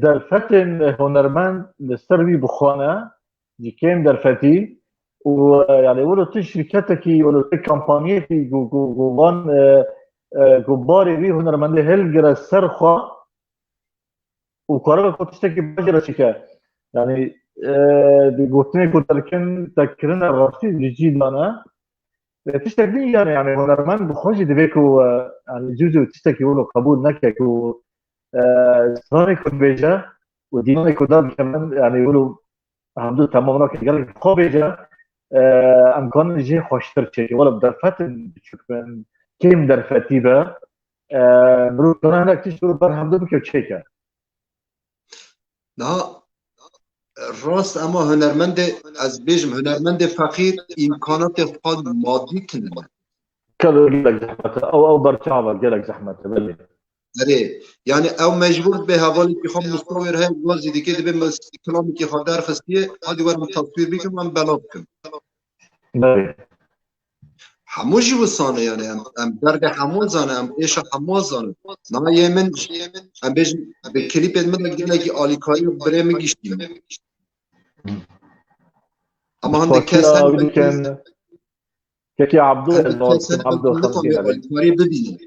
درفتن هنرمند لسربي بخانه دي كان درفتي ويعني يقولوا تي شركتك يقولوا تي كامبانيتي جوان جباري بي هنرمند هلجر السرخه وقرار كنت تشتكي بجرة شكا يعني دي قلتني كنت لكن تكرنا الراسي الجديد انا تشتكي يعني هنرمند بخوش دي بيكو يعني جوجو تشتكي يقولوا قبول نكك و صاري كنت بيجا ودينوني كدام كمان يعني يقولوا همدو تمام راك قال لك خو بيجا ام كان جي خوشتر شيء ولا بدرفت بتشوف من كيم درفتي با مرو كان هناك تشتري بر همدو بكو تشيكا daha راست اما هنرمند از بیجم هنرمند فقیر امکانات خود مادی کنه كذا قال لك زحمته او برشاوه قال لك زحمته بلي اره yani ev mecbur به حوالی که خود مستویر ہے گوزی دیگه دی به کلامی که خود درخستیه هادی ور تصویر بکن من بلاب کن بلي هموجی وسانه yani ام درد همون زانه ام ایش همون زانه نه یمن ام بیجم به کلیپ ادمه گله کی آلیکایی بره میگیشتیم ama hande kesen فاكيا كان كي عبدو hande الناس kesen عبدو milletom خمسين ve عليه alikari bibine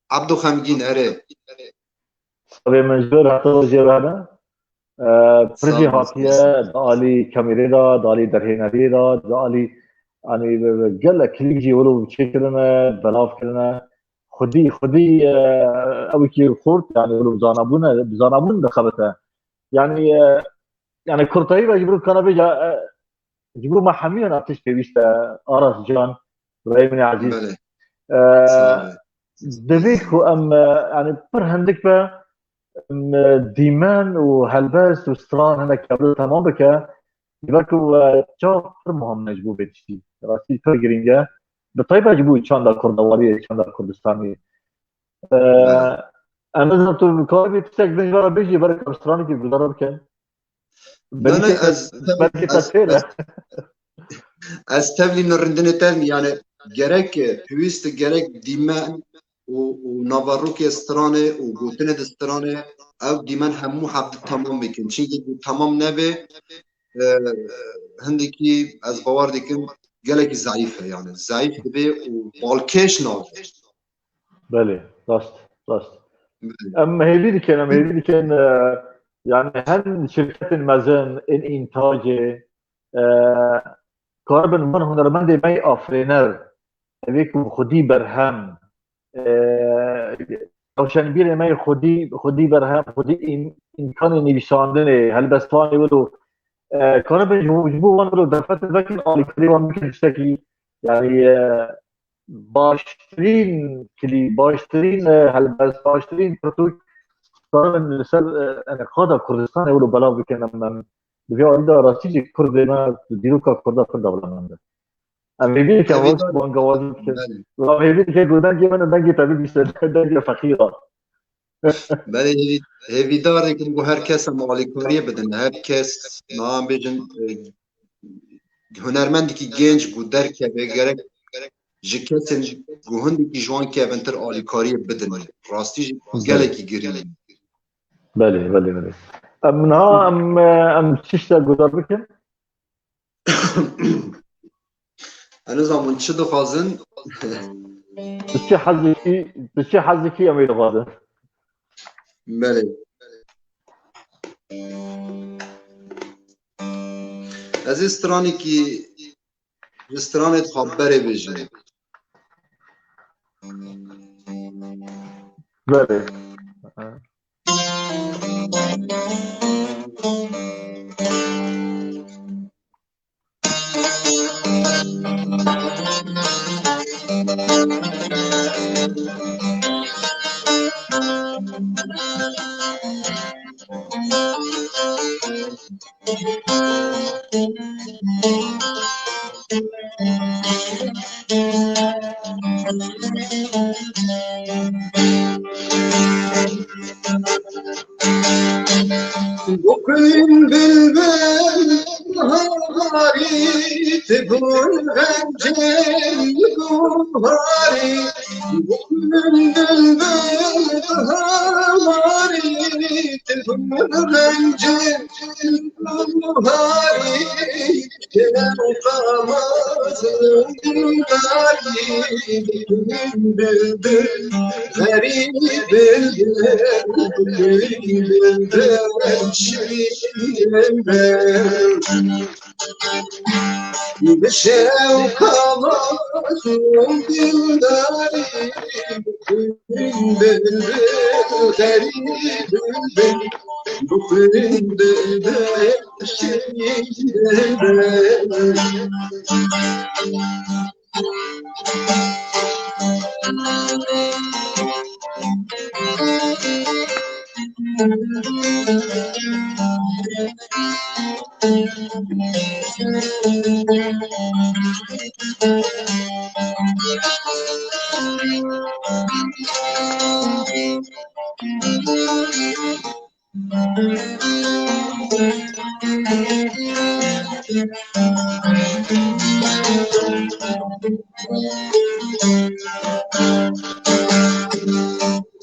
Abdu Khamgin ere صبي منجبر حتى جيرانا sağ برجي ol sağ هاتيا دالي كاميرا دالي درهيناريرا دالي يعني قال لك كليجي ولو تشكلنا بلاف كلنا خدي او كي خورت يعني ولو زانبون دخلتها يعني يعني كورتاي بجبرو كان بيجا جبرو ما حمينا ابتش بيشت ارس جان ابراهيم عزيز bele sağ ol دبيكو ام يعني بر هندك ديمان وهلباس وستران هناك قبل تمام بك يبقوا جافر مهم نجبو بيتشتي راسي فرقرينجا بطيبة جبو شاندا كردوارية شاندا كردستانية bele انا زرت كاربي تشتاك بين جرى بيجي بركة استراني في الجرب كان ne ne بلكي تسيرة ez tevlî nirindinê tevlî yani gerek pêwîst gerek dîmen û navarokê stranê û gotinê di stranê ew dîmen hemû hebdî tamam bikin çînkî bu tamam nebe hindekî ez bawer dikim gelekî zayîf e yani zayîf dibe û balkêş nabe بله راست اما هيدي كان يعني هل شركات المزن ان انتاج كاربن من هنرمند مي افرينر هذيك خدي برهم روشن بیر ما خودی برهم خودی امکان نویساندن هل بستانی ولو كان بيجيبوا وان لو دفعت ذاك اللي كريم ممكن شكلي يعني باشترين كلي باشترين هل بس باشترين برتوك صار من انا قاده كردستان يقولوا بلا بكن من بيجوا عنده راسي كردنا ديروكا كردا ولا من ده اما بيبي كان وقت هویدار بان جواز كده بله لا بيبي كان جودان جي من دنگي تبي بيست دنگي فقيره بله هویدار کن بو هر کس مالیکاری بدن هر کس نام بیجن هنرمندی که گنج بو درک بگره جکتن گوهندی که جوان که بنتر آلیکاری بدن راستی گله بله کی گرین بله امها ام تشتا جودار بكن انا زمان چه دخوازن تشي حظكي ام يلغاده بله از استرانی که استرانت خبره بیجن بله بكل بالبال نهاري تقول غنجي نهاري بكل بالبال نهاري تقول غنجي نهاري كلام قامت نهاري بكل بالبال غريب بشاو خلاص دلداري غريب بخند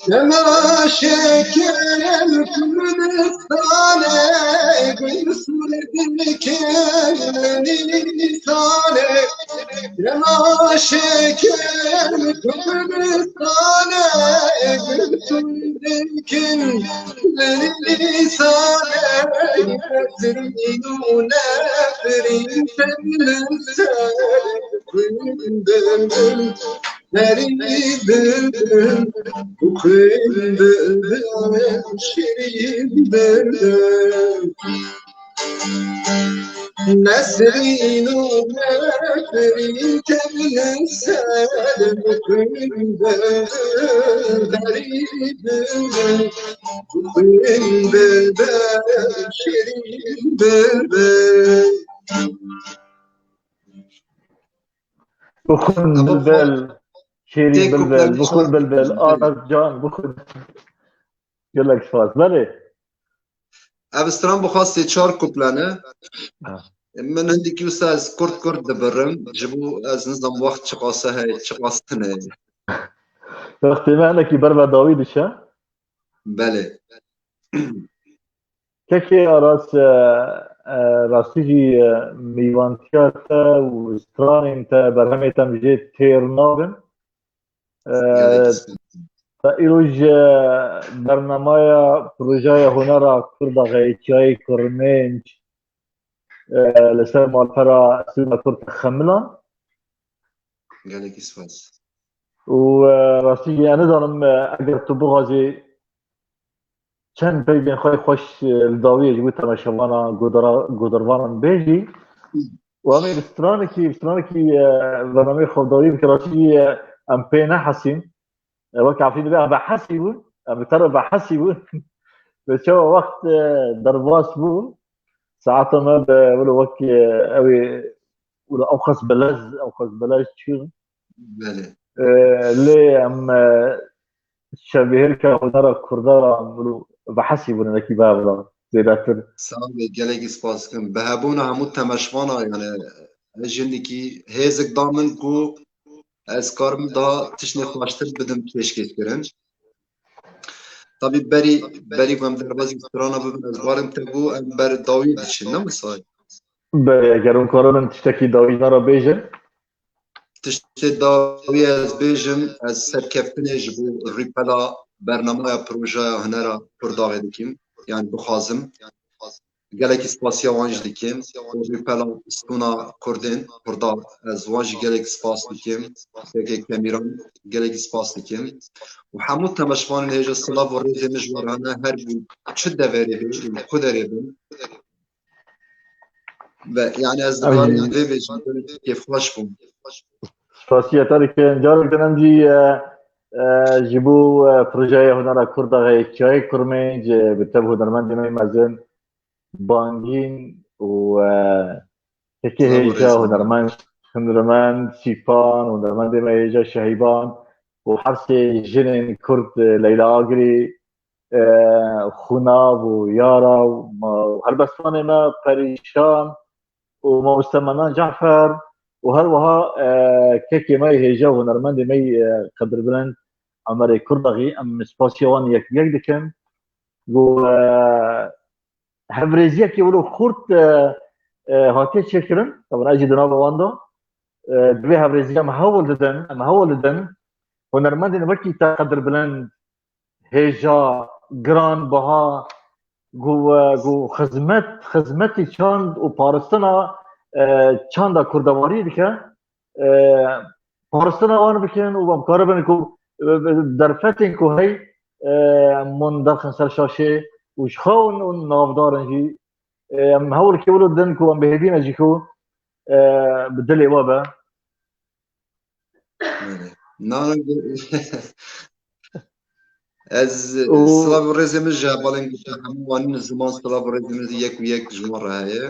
لما شكل كردستاني بصورة كلمني ثاني لما شكل كردستاني بصورة كلمني ثاني تريدون فريد السنة غريب وخيل شيرين نسرين ونافرين كمل السالم وخيل غريب وخيل شيرين بخون بلبل شيرين تيكو بلبل بخون بلانشار بلبل آرز جان بخون يقول لك فاز بله ابستران بخواست چار کوپلانه من هندي كيوسا از كرد دبرم جبو از نظام وقت چقاسه هاي چقاسه احتمالنا كي بربع داويد الشا بله كاكي راس راسيجي ميوانتياتا وسترانين تا برهمي تمجيت تير نابن فإيروج برنامج بروجايا هنرا كردا غيتشاي كرمنج لسر مالفرا سيما كرت خملا قالك اسفاس وراسيجي أنا دارم أجر تبغازي چند بین خواهی خوش لداویه جبو تماشاوانا گودروانا بیجی و همین رستورانی که برنامه خودداری بکراسی ام پی نحسین وقت عارفين بقى بحسي بون بترى بحسي بون بس هو وقت درباس بون ساعات ما بقولوا وقت قوي ولا اوخص بلاش شو بله ليه ام شبيهلك ونرى كردارا بقولوا بحسي بون انك بقى زي داتر سلام گلگی سپاس کن به هبون همو تمشوانا یعنی جنی کی هزک دامن کو از کارم دا تشنی خواشتر بدم پیشکش کرن tabii beri gom derbazî strana bibin ez barim te bû em ber dawî diçin ne misal geron karanın tiştekî dawî nara bêjin tiştê dawî ez bêjim ez serkeftinê ji bo rîpela bernameya projeya hunera Kurdavê dikim yani bixwazim gelekî spasiya wan jî dikim rîpela stûna Kurdên Kurdav ez wan jî gelekî spas dikim tekê Kemiran gelekî spas dikim û hemû temeşvanên hêja silav û rêzê min ji we re hene her bû çi deverê bê û ku derê bin ve yani ez dikarim vê bêjim kêfxweş bûm spasiya tarîkê carek din em jî ji bo projeya hunera Kurdavê çayê Kurmênc bi tev hunermendê me mezin bangîn û tekê hêja hunermend Sîpan hunermendê me hêja Şehîban û hersê jinên Kurd Leyla Agirî xûnav û yara û helbestvanê me perîşan û mamoste Menan Cefer û her wiha kekê me hêja hunermendê me qedirbilind Emerê Kurdagî em spasiya wan yek bi yek dikin û hevrêziyekê wilo xurt hatiye çêkirin taban ez jî di nava wan da divê hevrêziya em hewil didin hunermendên wekî te qedirbilind hêja giranbiha got xizmetê çand û paristina çanda kurdewariyê dike paristina wan bikin û em karibin ku derfetên ku hey mon daxin ser şaşê û ji xewn û navdarin jî em hewilkê wilo didin ku em bihêvîne jî ku bi dilê we be ez silav û rêzê min ji hevalên hemû wanî ziman silav û rêzê min yek û yek ji wan re heye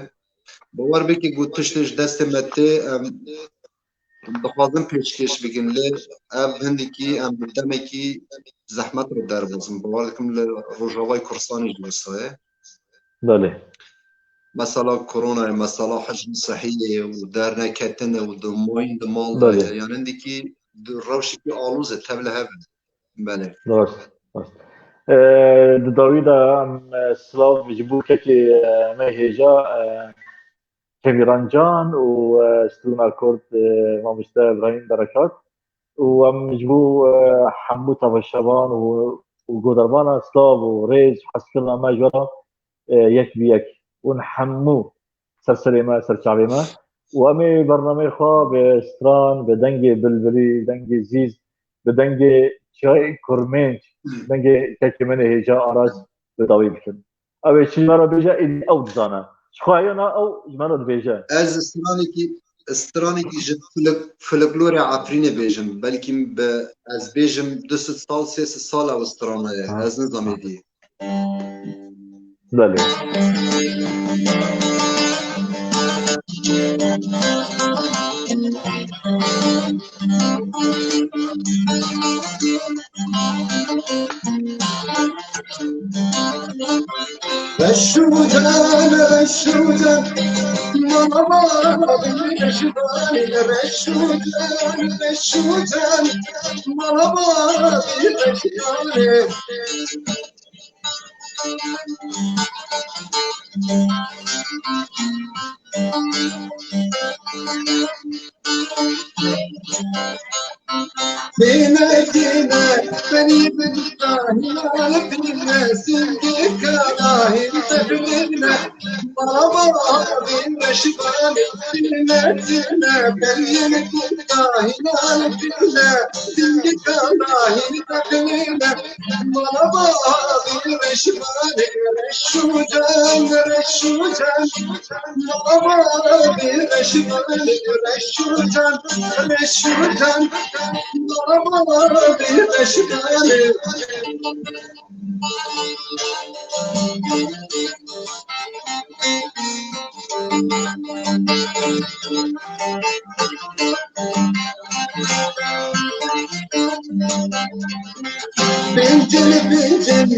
باور بکە got tiştê ji destê me tê em dixwazin pêşkêş bikin lê ev hindekî em bi demekî zehmet re derbizin bawer dikim li Rojavayê Kurdistanê jî wisa ye belê mesela koronayê mesela hicr sehiyê û derneketinê û di moyîn di mal yani hindekî di rewşekî alûz e tev li hev belê rast di dawî de em silav ji bo kekê me hêja Kemiran Can û stûna Kurd mamoste Ebrahîm Berekat û em ji bo hemû teveşevan û goderbana silav û rêz hezkirina me ji we re yek bi yek hûn hemû serserê me serçavê me û em ê bernameyê xwe bi stran bi dengê bilbilî dengê zîz bi dengê çayê Kurmênc dengê kekê min ê hêja aras bi dawî bikin ew ê çi ji me re bêje êdî ew dizane Xwayana ew ji me re dibêje ez stranekî ji folklorê Efrînê bêjim belkî bi ez bêjim 200 sal 300 sal ew strana ye ez nizam êdî belê Beşşudan mama beşşudan mama beşşudan Dine beni bir tane silgi kadahil tebirine بابا بالرشبان بالمدينة بين كنتا هنا الجنة تلك الله تقلينا بابا بالرشبان رشوجان رشوجان بابا بالرشبان رشوجان رشوجان بابا بالرشبان بنتن بنتن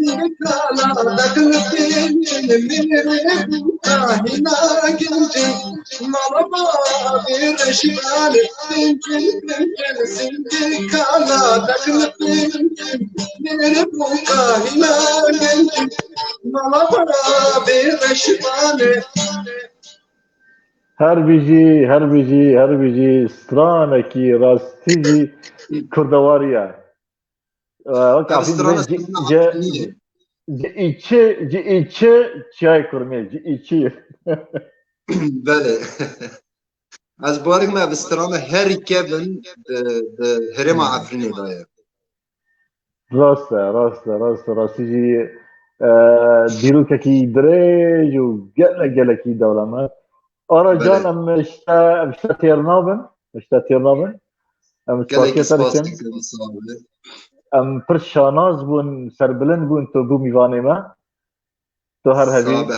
بكالا دخل بنتن من ربوكا هنا جنجن مربا برشبال بنتن بنتن سندكالا دخل بنتن من ربوكا هنا جنجن مربا برشبال هر بیجی سترانکی راستیجی کردواریه وقت Ev عفیف strana بین strana جی Afriniye. جی ایچه چای کرمیه جی ایچی Bele. Ez barik me ev strana herî kevin di herêma Efrînê de ye. راسته دیروککی دریج و گلکی دولمه آنا Bele. جان ام اشتا تیرنابن ام Gelekî سپاسیه spas ترکن dikim sağ ol. ام پر شاناز بون سربلند بون تو بو میوانه ما تو هر هبی Sabe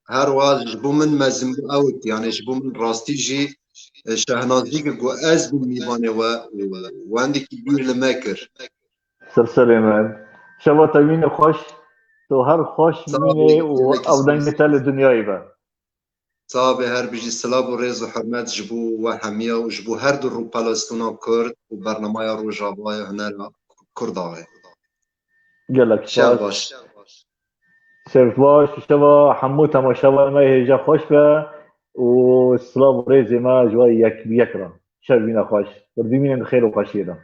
her waz ji bo min mezin bû ewt yani ji bo min rastî jî şehnazî ku ez bûm mîvanê we û wendekî bîr li me kir. سرسره من شبا تبین خوش تو هر خوش Sabe ببینه و gelekî او spas دنگ تل دنیایی با Sabe her bijî silav û rêz û hurmet ji bo we hemiya û ji bo her du Rûpelastûna Kurd û bernamaya Rojavaya Hunera Kurda ye. گلک Şev سپاس baş. شرف باش شبا حمو تماشا ما هیجا خوش به و سلام و ریزی ما جوای یک را شب بینه خوش بردیمین خیر و خوشی را